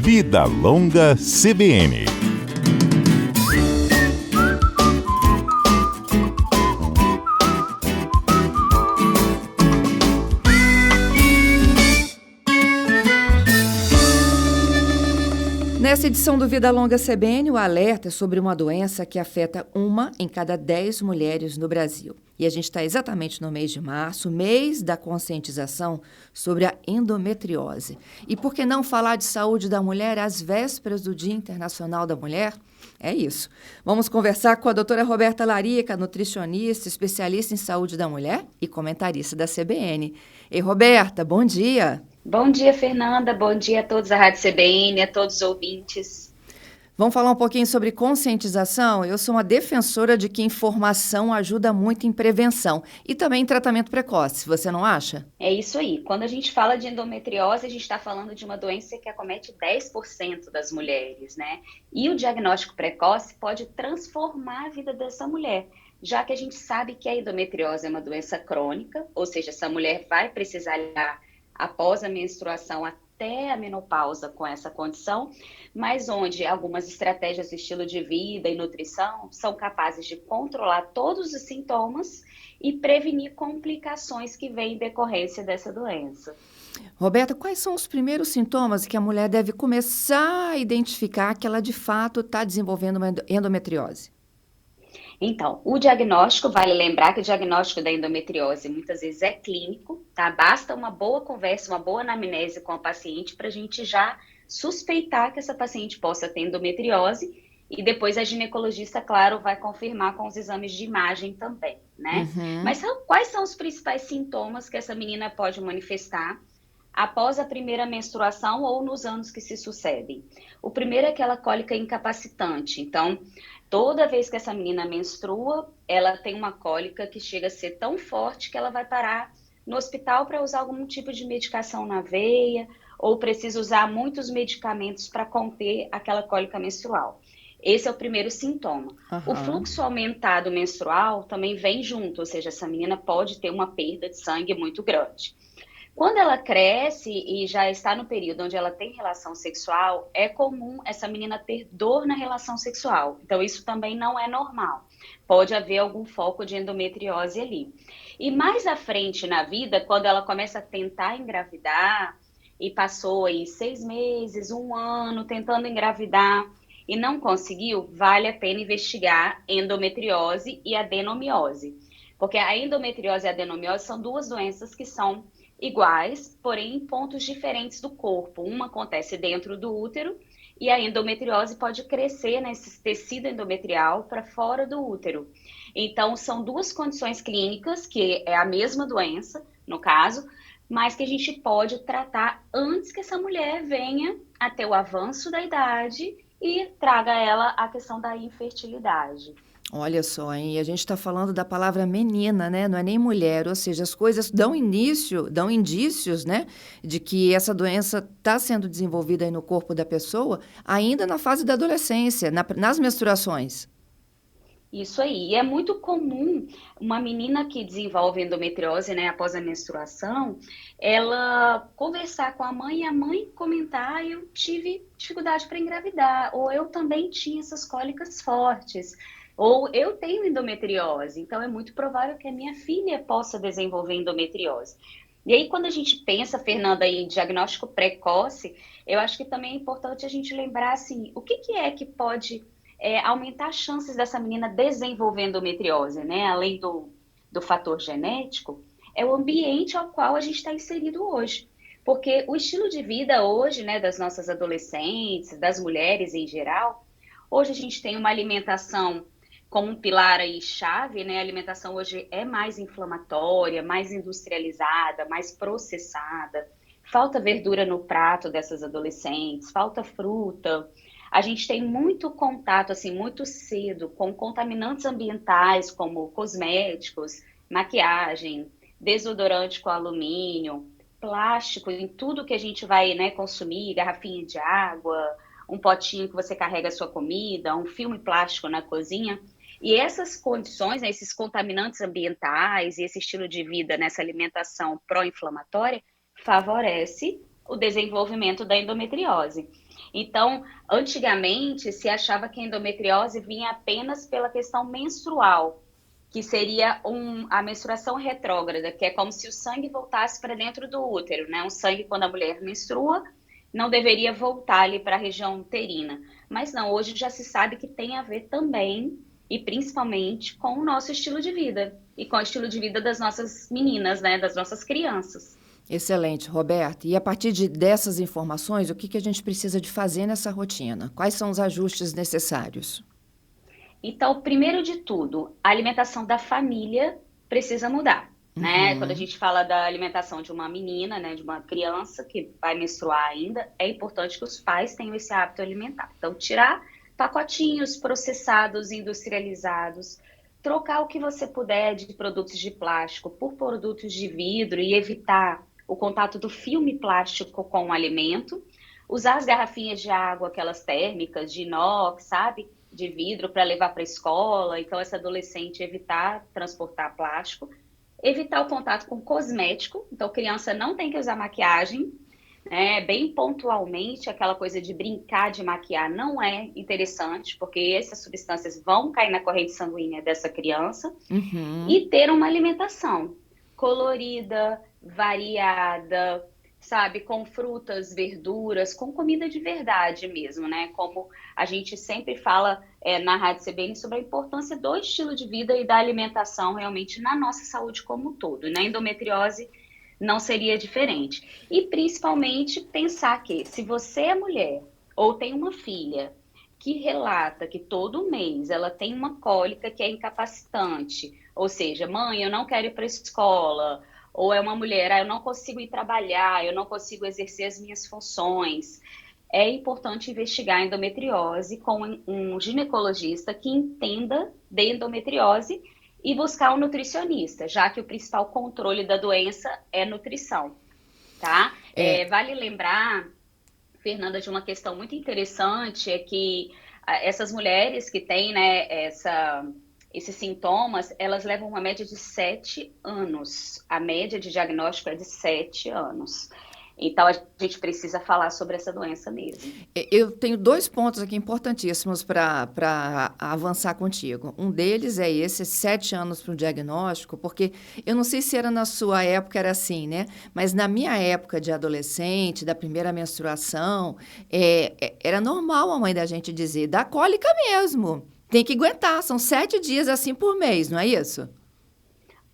Vida Longa CBN. Nessa edição do Vida Longa CBN, o alerta é sobre uma doença que afeta 1 em cada 10 mulheres no Brasil. E a gente está exatamente no mês de março, mês da conscientização sobre a endometriose. E por que não falar de saúde da mulher às vésperas do Dia Internacional da Mulher? É isso. Vamos conversar com a doutora Roberta Larica, nutricionista, especialista em saúde da mulher e comentarista da CBN. Ei, Roberta, bom dia. Bom dia, Fernanda. Bom dia a todos da Rádio CBN, a todos os ouvintes. Vamos falar um pouquinho sobre conscientização? Eu sou uma defensora de que informação ajuda muito em prevenção e também em tratamento precoce, você não acha? É isso aí. Quando a gente fala de endometriose, a gente está falando de uma doença que acomete 10% das mulheres, né? E o diagnóstico precoce pode transformar a vida dessa mulher, já que a gente sabe que a endometriose é uma doença crônica, ou seja, essa mulher vai precisar lidar após a menstruação até a menopausa com essa condição, mas onde algumas estratégias de estilo de vida e nutrição são capazes de controlar todos os sintomas e prevenir complicações que vêm em decorrência dessa doença. Roberta, quais são os primeiros sintomas que a mulher deve começar a identificar que ela de fato está desenvolvendo uma endometriose? Então, o diagnóstico, vale lembrar que o diagnóstico da endometriose muitas vezes é clínico, tá? Basta uma boa conversa, uma boa anamnese com a paciente para a gente já suspeitar que essa paciente possa ter endometriose e depois a ginecologista, claro, vai confirmar com os exames de imagem também, né? Mas quais são os principais sintomas que essa menina pode manifestar após a primeira menstruação ou nos anos que se sucedem? O primeiro é aquela cólica incapacitante. Então, toda vez que essa menina menstrua, ela tem uma cólica que chega a ser tão forte que ela vai parar no hospital para usar algum tipo de medicação na veia ou precisa usar muitos medicamentos para conter aquela cólica menstrual. Esse é o primeiro sintoma. O fluxo aumentado menstrual também vem junto, ou seja, essa menina pode ter uma perda de sangue muito grande. Quando ela cresce e já está no período onde ela tem relação sexual, é comum essa menina ter dor na relação sexual. Então, isso também não é normal. Pode haver algum foco de endometriose ali. E mais à frente na vida, quando ela começa a tentar engravidar, e passou aí 6 meses, 1 ano, tentando engravidar e não conseguiu, vale a pena investigar endometriose e adenomiose. Porque a endometriose e a adenomiose são duas doenças que são iguais, porém em pontos diferentes do corpo. Uma acontece dentro do útero e a endometriose pode crescer nesse tecido endometrial para fora do útero. Então, são duas condições clínicas, que é a mesma doença, no caso, mas que a gente pode tratar antes que essa mulher venha a ter o avanço da idade e traga ela a questão da infertilidade. Olha só, hein? A gente está falando da palavra menina, né? Não é nem mulher, ou seja, as coisas dão indícios, né? De que essa doença está sendo desenvolvida aí no corpo da pessoa ainda na fase da adolescência, nas menstruações. Isso aí. E é muito comum uma menina que desenvolve endometriose, né, após a menstruação, ela conversar com a mãe e a mãe comentar: eu tive dificuldade para engravidar, ou eu também tinha essas cólicas fortes. Ou eu tenho endometriose, então é muito provável que a minha filha possa desenvolver endometriose. E aí, quando a gente pensa, Fernanda, em diagnóstico precoce, eu acho que também é importante a gente lembrar, assim, o que é que pode aumentar as chances dessa menina desenvolver endometriose, né? Além do fator genético, é o ambiente ao qual a gente está inserido hoje. Porque o estilo de vida hoje, né, das nossas adolescentes, das mulheres em geral, hoje a gente tem uma alimentação como um pilar aí chave, né? A alimentação hoje é mais inflamatória, mais industrializada, mais processada. Falta verdura no prato dessas adolescentes, falta fruta. A gente tem muito contato, assim, muito cedo com contaminantes ambientais, como cosméticos, maquiagem, desodorante com alumínio, plástico em tudo que a gente vai, né, consumir, garrafinha de água, um potinho que você carrega a sua comida, um filme plástico na cozinha. E essas condições, né, esses contaminantes ambientais e esse estilo de vida nessa alimentação pró-inflamatória favorece o desenvolvimento da endometriose. Então, antigamente se achava que a endometriose vinha apenas pela questão menstrual, que seria a menstruação retrógrada, que é como se o sangue voltasse para dentro do útero, né? O sangue, quando a mulher menstrua, não deveria voltar ali para a região uterina. Mas não, hoje já se sabe que tem a ver também, e principalmente, com o nosso estilo de vida, e com o estilo de vida das nossas meninas, né? Das nossas crianças. Excelente, Roberto. E a partir dessas informações, o que a gente precisa de fazer nessa rotina? Quais são os ajustes necessários? Então, primeiro de tudo, a alimentação da família precisa mudar, né? Quando a Uhum. gente fala da alimentação de uma menina, né, de uma criança que vai menstruar ainda, é importante que os pais tenham esse hábito alimentar. Então, tirar pacotinhos processados, industrializados, trocar o que você puder de produtos de plástico por produtos de vidro e evitar o contato do filme plástico com o alimento. Usar as garrafinhas de água, aquelas térmicas, de inox, sabe? De vidro para levar para a escola. Então, essa adolescente evitar transportar plástico. Evitar o contato com cosmético. Então, criança não tem que usar maquiagem, né? Bem pontualmente, aquela coisa de brincar de maquiar não é interessante, porque essas substâncias vão cair na corrente sanguínea dessa criança. Uhum. E ter uma alimentação colorida, variada, sabe, com frutas, verduras, com comida de verdade mesmo, né? Como a gente sempre fala na Rádio CBN sobre a importância do estilo de vida e da alimentação realmente na nossa saúde como um todo. Na endometriose não seria diferente. E principalmente pensar que se você é mulher ou tem uma filha que relata que todo mês ela tem uma cólica que é incapacitante, ou seja, mãe, eu não quero ir para a escola, ou é uma mulher, eu não consigo ir trabalhar, eu não consigo exercer as minhas funções. É importante investigar a endometriose com um ginecologista que entenda de endometriose e buscar um nutricionista, já que o principal controle da doença é nutrição, tá? É, Vale lembrar, Fernanda, de uma questão muito interessante, é que essas mulheres que têm, né, esses sintomas, elas levam uma média de 7 anos. A média de diagnóstico é de 7 anos. Então, a gente precisa falar sobre essa doença mesmo. eu tenho dois pontos aqui importantíssimos para avançar contigo. Um deles é esse, 7 anos para o diagnóstico, porque eu não sei se era na sua época, era assim, né? Mas na minha época de adolescente, da primeira menstruação, era normal a mãe da gente dizer, dá cólica mesmo. Tem que aguentar, são 7 dias assim por mês, não é isso?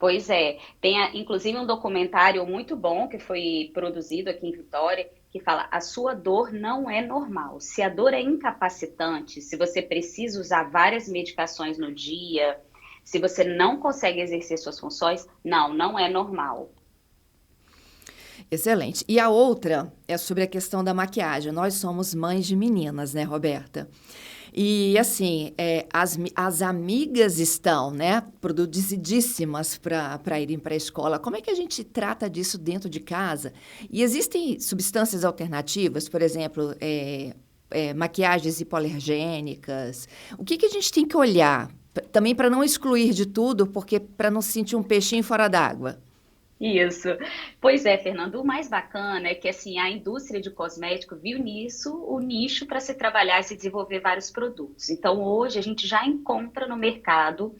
Pois é, tem inclusive um documentário muito bom que foi produzido aqui em Vitória, que fala: a sua dor não é normal. Se a dor é incapacitante, se você precisa usar várias medicações no dia, se você não consegue exercer suas funções, não é normal. Excelente. E a outra é sobre a questão da maquiagem. Nós somos mães de meninas, né, Roberta? E assim, as amigas estão, né, produzidíssimas para irem para a escola. Como é que a gente trata disso dentro de casa? E existem substâncias alternativas, por exemplo, maquiagens hipoalergênicas. O que a gente tem que olhar? Também para não excluir de tudo, porque para não sentir um peixinho fora d'água. Isso. Pois é, Fernando, o mais bacana é que assim, a indústria de cosmético viu nisso o nicho para se trabalhar e se desenvolver vários produtos. Então, hoje a gente já encontra no mercado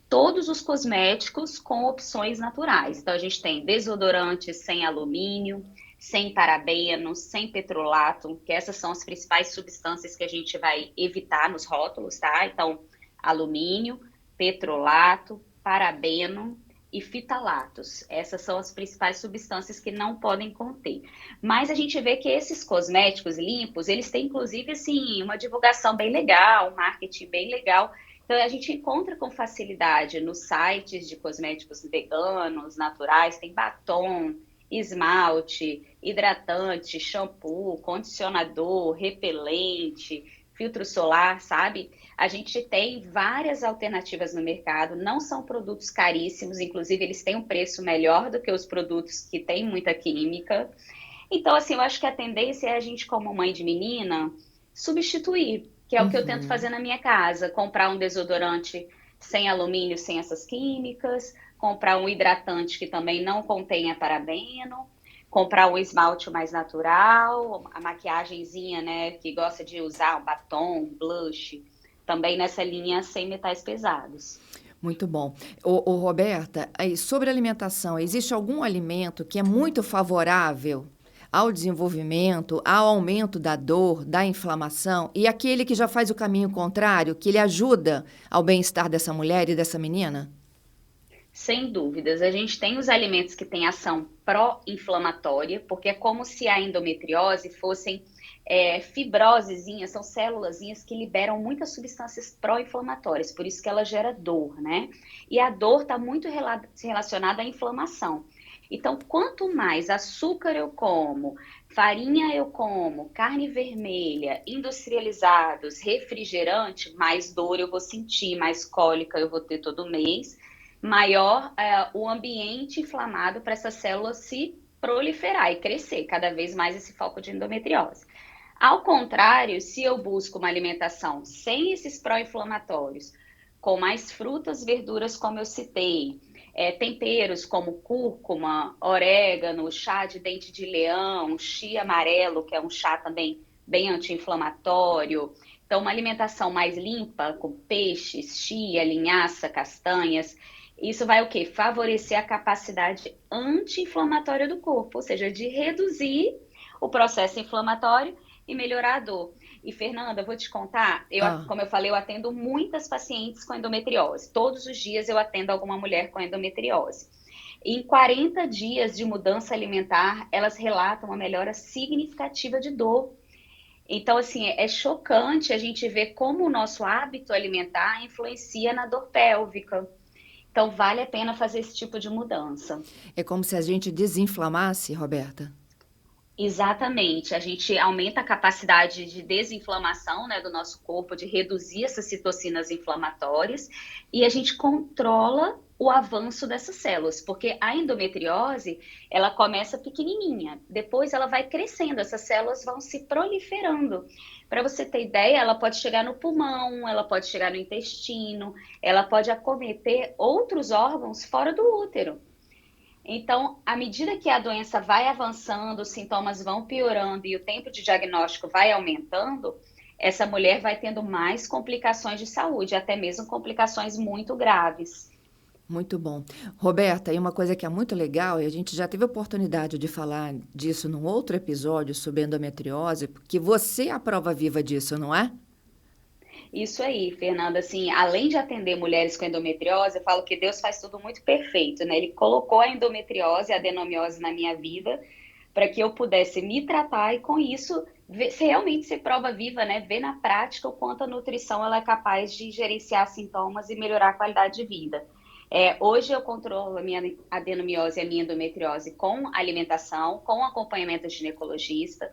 todos os cosméticos com opções naturais. Então, a gente tem desodorantes sem alumínio, sem parabeno, sem petrolato, que essas são as principais substâncias que a gente vai evitar nos rótulos, tá? Então, alumínio, petrolato, parabeno e fitalatos. Essas são as principais substâncias que não podem conter. Mas a gente vê que esses cosméticos limpos, eles têm inclusive assim uma divulgação bem legal, um marketing bem legal. Então a gente encontra com facilidade nos sites de cosméticos veganos, naturais, tem batom, esmalte, hidratante, shampoo, condicionador, repelente, filtro solar, sabe? A gente tem várias alternativas no mercado, não são produtos caríssimos, inclusive eles têm um preço melhor do que os produtos que têm muita química. Então, assim, eu acho que a tendência é a gente, como mãe de menina, substituir, que é o que eu tento Uhum. fazer na minha casa, comprar um desodorante sem alumínio, sem essas químicas, comprar um hidratante que também não contenha parabeno, comprar um esmalte mais natural, a maquiagenzinha, né, que gosta de usar um batom, um blush, também nessa linha sem metais pesados. Muito bom. Roberta, aí, sobre alimentação, existe algum alimento que é muito favorável ao desenvolvimento, ao aumento da dor, da inflamação, e aquele que já faz o caminho contrário, que ele ajuda ao bem-estar dessa mulher e dessa menina? Sem dúvidas, a gente tem os alimentos que têm ação pró-inflamatória, porque é como se a endometriose fossem fibrosezinhas, são célulazinhas que liberam muitas substâncias pró-inflamatórias, por isso que ela gera dor, né? E a dor está muito relacionada à inflamação. Então, quanto mais açúcar eu como, farinha eu como, carne vermelha, industrializados, refrigerante, mais dor eu vou sentir, mais cólica eu vou ter todo mês, maior o ambiente inflamado para essa célula se proliferar e crescer cada vez mais esse foco de endometriose. Ao contrário, se eu busco uma alimentação sem esses pró-inflamatórios, com mais frutas, verduras, como eu citei, temperos como cúrcuma, orégano, chá de dente de leão, chia amarelo, que é um chá também bem anti-inflamatório. Então, uma alimentação mais limpa, com peixes, chia, linhaça, castanhas, isso vai o quê? Favorecer a capacidade anti-inflamatória do corpo, ou seja, de reduzir o processo inflamatório e melhorar a dor. E, Fernanda, vou te contar, como eu falei, eu atendo muitas pacientes com endometriose. Todos os dias eu atendo alguma mulher com endometriose. Em 40 dias de mudança alimentar, elas relatam uma melhora significativa de dor. Então, assim, é chocante a gente ver como o nosso hábito alimentar influencia na dor pélvica. Então, vale a pena fazer esse tipo de mudança. É como se a gente desinflamasse, Roberta? Exatamente, a gente aumenta a capacidade de desinflamação, né, do nosso corpo, de reduzir essas citocinas inflamatórias e a gente controla o avanço dessas células, porque a endometriose, ela começa pequenininha, depois ela vai crescendo, essas células vão se proliferando. Para você ter ideia, ela pode chegar no pulmão, ela pode chegar no intestino, ela pode acometer outros órgãos fora do útero. Então, à medida que a doença vai avançando, os sintomas vão piorando e o tempo de diagnóstico vai aumentando, essa mulher vai tendo mais complicações de saúde, até mesmo complicações muito graves. Muito bom. Roberta, e uma coisa que é muito legal, e a gente já teve a oportunidade de falar disso num outro episódio sobre endometriose, porque você é a prova viva disso, não é? Isso aí, Fernanda, assim, além de atender mulheres com endometriose, eu falo que Deus faz tudo muito perfeito, né? Ele colocou a endometriose, a adenomiose na minha vida, para que eu pudesse me tratar e com isso realmente ser prova viva, né? Ver na prática o quanto a nutrição ela é capaz de gerenciar sintomas e melhorar a qualidade de vida. Hoje eu controlo a minha adenomiose e a minha endometriose com alimentação, com acompanhamento de ginecologista.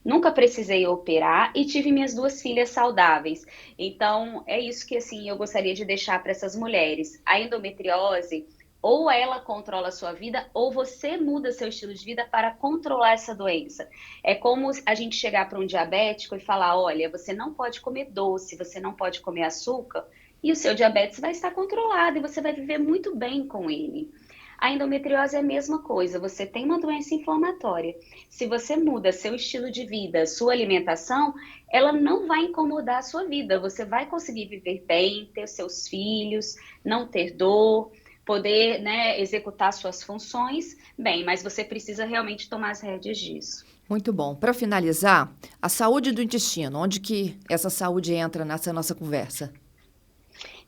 Nunca precisei operar e tive minhas 2 filhas saudáveis. Então, é isso que assim eu gostaria de deixar para essas mulheres. A endometriose, ou ela controla a sua vida, ou você muda seu estilo de vida para controlar essa doença. É como a gente chegar para um diabético e falar, olha, você não pode comer doce, você não pode comer açúcar, e o seu diabetes vai estar controlado e você vai viver muito bem com ele. A endometriose é a mesma coisa, você tem uma doença inflamatória. Se você muda seu estilo de vida, sua alimentação, ela não vai incomodar a sua vida. Você vai conseguir viver bem, ter seus filhos, não ter dor, poder, né, executar suas funções bem, mas você precisa realmente tomar as rédeas disso. Muito bom. Para finalizar, a saúde do intestino, onde que essa saúde entra nessa nossa conversa?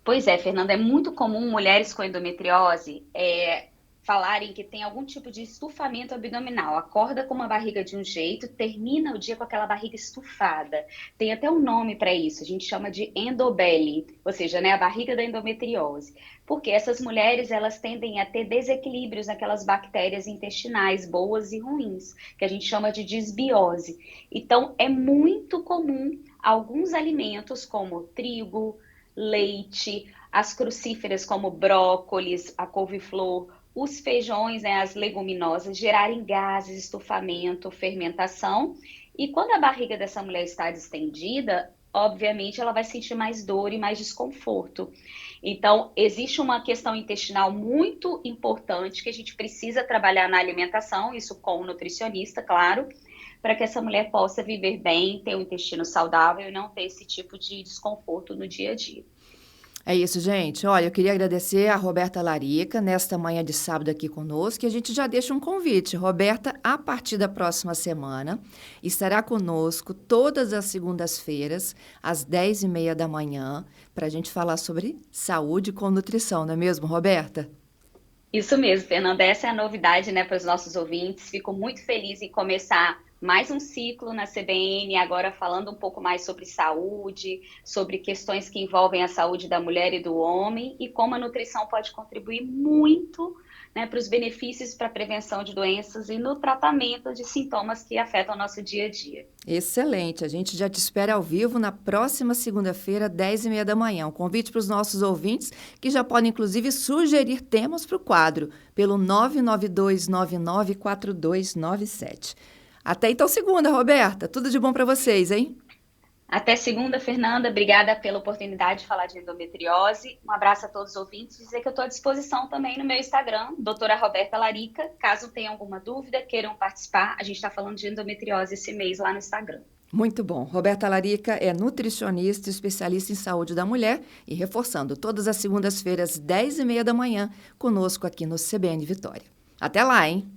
Pois é, Fernanda, é muito comum mulheres com endometriose falarem que tem algum tipo de estufamento abdominal. Acorda com uma barriga de um jeito, termina o dia com aquela barriga estufada. Tem até um nome para isso, a gente chama de endobelly, ou seja, né, a barriga da endometriose. Porque essas mulheres, elas tendem a ter desequilíbrios naquelas bactérias intestinais, boas e ruins, que a gente chama de disbiose. Então, é muito comum alguns alimentos, como trigo, leite, as crucíferas como brócolis, a couve-flor, os feijões, né, as leguminosas, gerarem gases, estufamento, fermentação. E quando a barriga dessa mulher está distendida, obviamente ela vai sentir mais dor e mais desconforto. Então, existe uma questão intestinal muito importante que a gente precisa trabalhar na alimentação, isso com o nutricionista, claro, para que essa mulher possa viver bem, ter um intestino saudável e não ter esse tipo de desconforto no dia a dia. É isso, gente. Olha, eu queria agradecer a Roberta Larica nesta manhã de sábado aqui conosco, e a gente já deixa um convite. Roberta, a partir da próxima semana, estará conosco todas as segundas-feiras, às 10h30 da manhã, para a gente falar sobre saúde com nutrição, não é mesmo, Roberta? Isso mesmo, Fernanda, essa é a novidade, né, para os nossos ouvintes. Fico muito feliz em começar mais um ciclo na CBN, agora falando um pouco mais sobre saúde, sobre questões que envolvem a saúde da mulher e do homem e como a nutrição pode contribuir muito, né, para os benefícios para a prevenção de doenças e no tratamento de sintomas que afetam o nosso dia a dia. Excelente. A gente já te espera ao vivo na próxima segunda-feira, 10h30 da manhã. Um convite para os nossos ouvintes, que já podem, inclusive, sugerir temas para o quadro, pelo 992994297. Até então segunda, Roberta. Tudo de bom para vocês, hein? Até segunda, Fernanda. Obrigada pela oportunidade de falar de endometriose. Um abraço a todos os ouvintes. Dizer que eu estou à disposição também no meu Instagram, doutora Roberta Larica. Caso tenham alguma dúvida, queiram participar, a gente está falando de endometriose esse mês lá no Instagram. Muito bom. Roberta Larica é nutricionista e especialista em saúde da mulher e reforçando todas as segundas-feiras, 10h30 da manhã, conosco aqui no CBN Vitória. Até lá, hein?